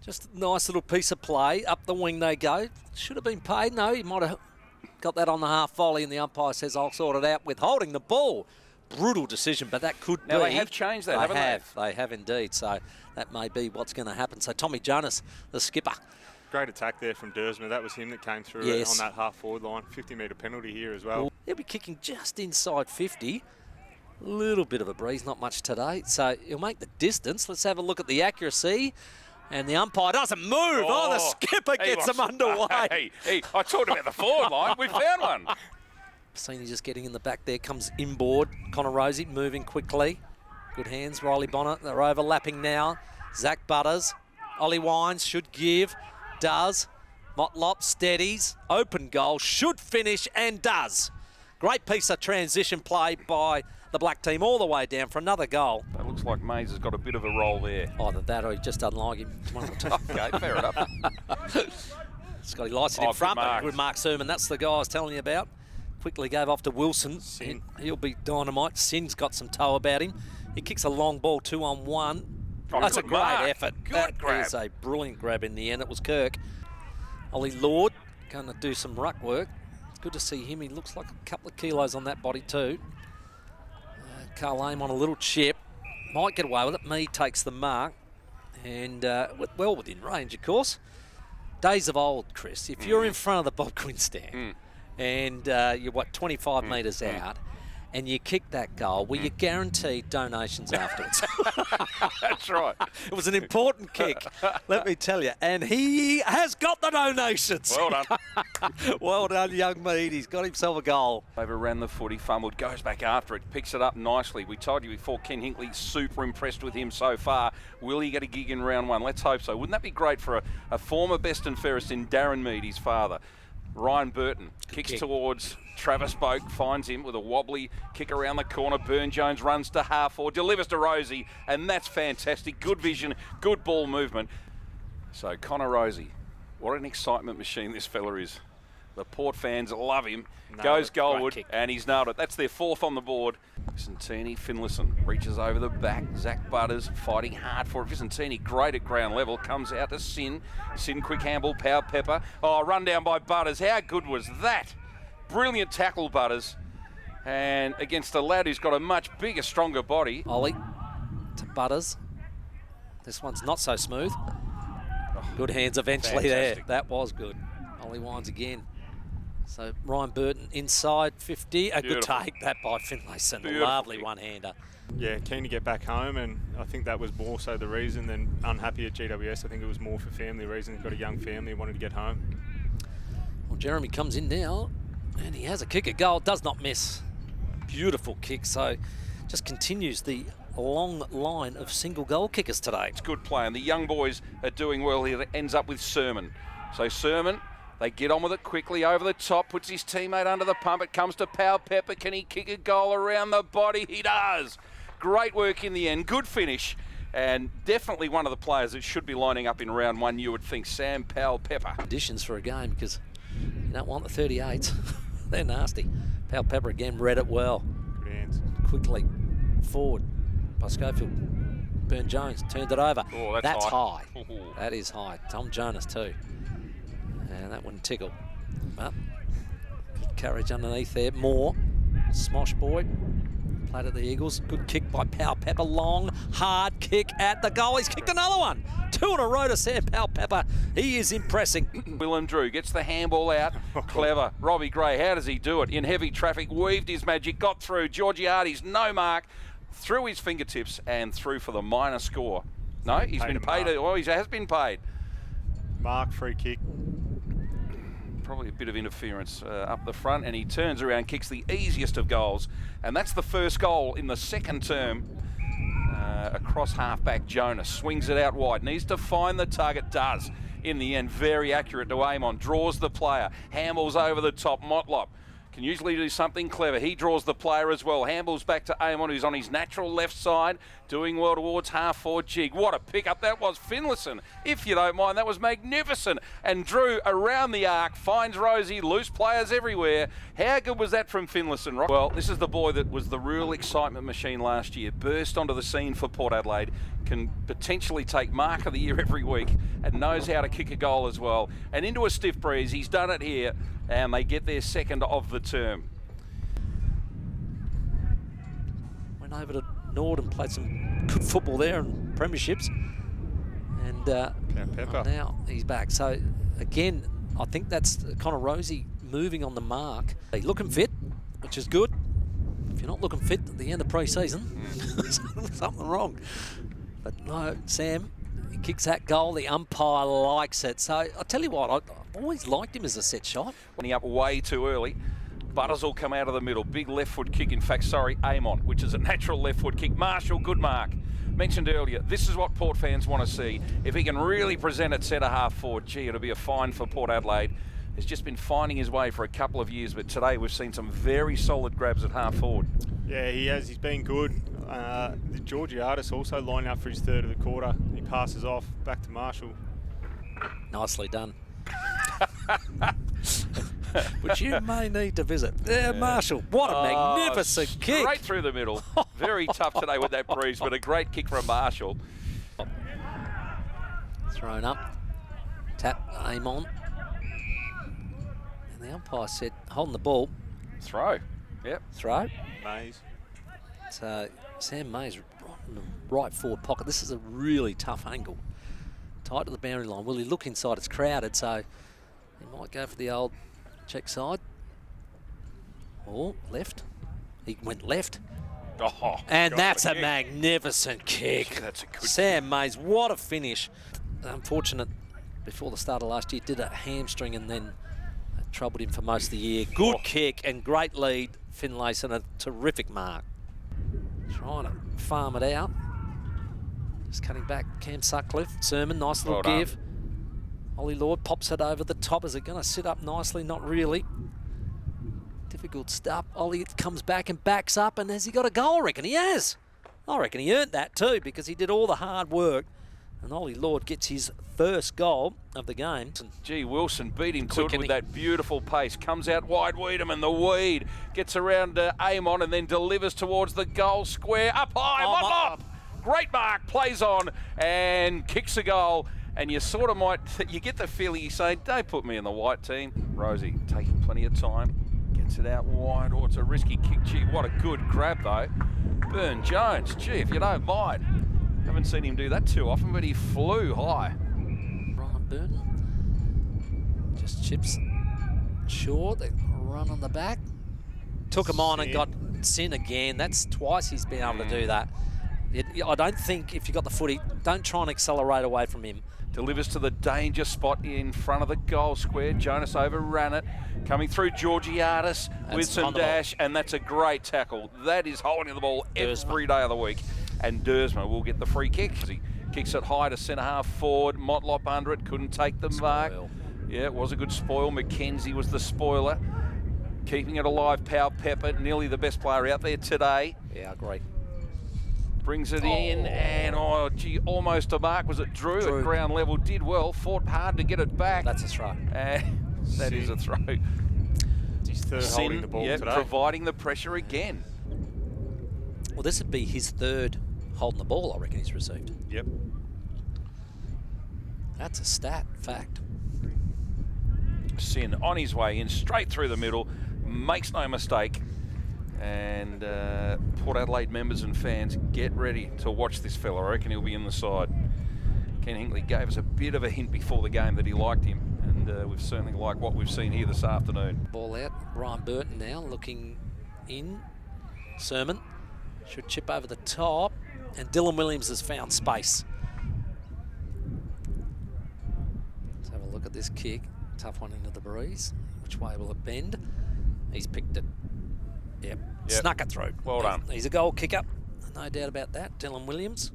Just a nice little piece of play. Up the wing they go. Should have been paid. No, he might have got that on the half volley, and the umpire says, I'll sort it out with holding the ball. Brutal decision, but that could be. Now, they have changed that, haven't they? They have indeed. So that may be what's going to happen. So Tommy Jonas, the skipper. Great attack there from Dersma. That was him that came through on that half-forward line. 50-metre penalty here as well. He'll be kicking just inside 50. A little bit of a breeze, not much today. So he'll make the distance. Let's have a look at the accuracy. And the umpire doesn't move. Oh, the skipper gets him underway. I talked about the forward line. We found one. Seen just getting in the back there. Comes inboard. Connor Rosie moving quickly. Good hands. Riley Bonner. They're overlapping now. Zach Butters. Ollie Wines should give. Does. Motlop steadies. Open goal. Should finish and does. Great piece of transition play by the black team all the way down for another goal. It looks like Mays has got a bit of a role there. Either that or he just doesn't like him. One or two. Okay, fair enough. Scotty lights it in front, but good Mark Sermon. That's the guy I was telling you about. Quickly gave off to Wilson. He'll be dynamite. Sin's got some toe about him. He kicks a long ball 2-on-1. That's a great effort. That is a brilliant grab in the end. It was Kirk. Ollie Lord going to do some ruck work. It's good to see him. He looks like a couple of kilos on that body too. Carl Aim on a little chip. Might get away with it. Mead takes the mark. And well within range, of course. Days of old, Chris. If you're in front of the Bob Quinn stand and you're, 25 metres out, and you kick that goal, well, you're guaranteed donations afterwards. That's right. It was an important kick, let me tell you. And he has got the donations. Well done. Well done, young Mead. He's got himself a goal. Overran the footy, fumbled, goes back after it, picks it up nicely. We told you before, Ken Hinkley, super impressed with him so far. Will he get a gig in round one? Let's hope so. Wouldn't that be great for a former best and fairest in Darren Mead, his father? Ryan Burton kicks towards Travis Boak, finds him with a wobbly kick around the corner. Burn Jones runs to half forward, delivers to Rosie, and that's fantastic. Good vision, good ball movement. So Connor Rosie, what an excitement machine this fella is. The Port fans love him. Goes goalward, and he's nailed it. That's their fourth on the board. Vicentini Finlayson reaches over the back. Zach Butters fighting hard for it. Vicentini great at ground level. Comes out to Sin. Sin quick handball, Power Pepper. Oh, run down by Butters. How good was that? Brilliant tackle, Butters. And against a lad who's got a much bigger, stronger body. Ollie to Butters. This one's not so smooth. Good hands eventually there. That was good. Ollie Wines again. So Ryan Burton inside 50. A good take that by Finlayson. Lovely one-hander. Yeah, keen to get back home, and I think that was more so the reason than unhappy at GWS. I think it was more for family reasons. Got a young family, wanted to get home. Well, Jeremy comes in now, and he has a kick at goal. Does not miss. Beautiful kick. So just continues the long line of single goal kickers today. It's good play, and the young boys are doing well here. It ends up with Sermon. So Sermon, they get on with it quickly over the top, puts his teammate under the pump. It comes to Power Pepper. Can he kick a goal around the body? He does. Great work in the end. Good finish. And definitely one of the players that should be lining up in round one, you would think, Sam Powell Pepper. Conditions for a game, because you don't want the 38s. They're nasty. Powell Pepper again read it well. Good hands. Quickly forward by Schofield. Burn Jones turned it over. Oh, that's high. That is high. Tom Jonas too. And that wouldn't tickle. But good courage underneath there. Moore. Smosh boy. Played at the Eagles. Good kick by Powell Pepper. Long, hard kick at the goal. He's kicked another one. 2 in a row to Sam Powell Pepper. He is impressing. Willem Drew gets the handball out. Clever. Robbie Gray, how does he do it? In heavy traffic, weaved his magic, got through. Georgiades, no mark. Through his fingertips and through for the minor score. No, he's been paid. Well, he has been paid. Mark, free kick. Probably a bit of interference up the front, and he turns around, kicks the easiest of goals, and that's the first goal in the second term. Across halfback, Jonas swings it out wide, needs to find the target, does in the end. Very accurate to aim on, draws the player, handballs over the top. Motlop can usually do something clever. He draws the player as well. Handballs back to Amon, who's on his natural left side, doing well towards half-forward jig. What a pickup that was. Finlayson, if you don't mind, that was magnificent. And Drew around the arc, finds Rosie, loose players everywhere. How good was that from Finlayson? Well, this is the boy that was the real excitement machine last year. Burst onto the scene for Port Adelaide, can potentially take Mark of the Year every week and knows how to kick a goal as well. And into a stiff breeze, he's done it here, and they get their second of the term. Went over to Nord and played some good football there in premierships. And now he's back. So again, I think that's Connor Rosie moving on the mark. He's looking fit, which is good. If you're not looking fit at the end of pre-season, something wrong. But no, Sam, he kicks that goal. The umpire likes it. So I tell you what, I've always liked him as a set shot. When he up way too early, Butters will come out of the middle. Big left foot kick. In fact, sorry, Amon, which is a natural left foot kick. Marshall, good mark. Mentioned earlier, this is what Port fans want to see. If he can really present at centre half forward, gee, it'll be a find for Port Adelaide. He's just been finding his way for a couple of years, but today we've seen some very solid grabs at half forward. Yeah, he has. He's been good. The Georgiadis also lining up for his third of the quarter. He passes off back to Marshall. Nicely done. Which you may need to visit. Yeah, Marshall, what a magnificent kick. Straight through the middle. Very tough today with that breeze, but a great kick from Marshall. Thrown up. Tap, aim on. And the umpire said, holding the ball. Throw. Yep. Throw. Mays. So Sam Mays right in the right forward pocket. This is a really tough angle. Tight to the boundary line. Will he look inside? It's crowded, so he might go for the old check side. Or left. He went left. Oh, and that's a magnificent kick. Gee, that's a good Sam Mays, what a finish. Unfortunate, before the start of last year, did a hamstring and then troubled him for most of the year. Good kick and great lead. Finlayson, a terrific mark. Trying to farm it out. Just cutting back. Cam Sutcliffe. Sermon, nice little give. Ollie Lord pops it over the top. Is it going to sit up nicely? Not really. Difficult stuff. Ollie comes back and backs up, and has he got a goal? I reckon he has. I reckon he earned that too, because he did all the hard work. And Ollie Lord gets his first goal of the game. Gee, Wilson beat him to it with that beautiful pace. Comes out wide, Wiedemann, the weed. Gets around Amon and then delivers towards the goal square. Up high, Motlop! Great mark, plays on and kicks a goal. And you sort of might, you get the feeling you say, don't put me in the white team. Rosie taking plenty of time. Gets it out wide. Oh, it's a risky kick. Gee, what a good grab though. Burn Jones, gee, if you don't mind. Haven't seen him do that too often, but he flew high. Ryan Burton just chips short. They run on the back. Took him on and got Sin again. That's twice he's been able to do that. I don't think if you got the footy, don't try and accelerate away from him. Delivers to the danger spot in front of the goal square. Jonas overran it. Coming through Georgiadis with some dash, and that's a great tackle. That is holding the ball every day of the week. And Dersma will get the free kick. He kicks it high to centre half forward. Motlop under it, couldn't take the mark. Yeah, it was a good spoil. McKenzie was the spoiler. Keeping it alive, Powell Pepper, nearly the best player out there today. Yeah, great. Brings it in, and gee, almost a mark. Was it Drew at ground level? Did well, fought hard to get it back. That's a throw. That is a throw. He's third holding the ball today. Providing the pressure again. Well, this would be his third holding the ball, I reckon he's received. Yep. That's a stat, fact. Sin on his way in, straight through the middle, makes no mistake. And Port Adelaide members and fans, get ready to watch this fella. I reckon he'll be in the side. Ken Hinckley gave us a bit of a hint before the game that he liked him, and we've certainly liked what we've seen here this afternoon. Ball out, Ryan Burton now looking in. Sermon should chip over the top, and Dylan Williams has found space. Let's have a look at this kick. Tough one into the breeze. Which way will it bend? He's picked it. Yep. Snuck it through. Well done. He's a goal kicker. No doubt about that. Dylan Williams.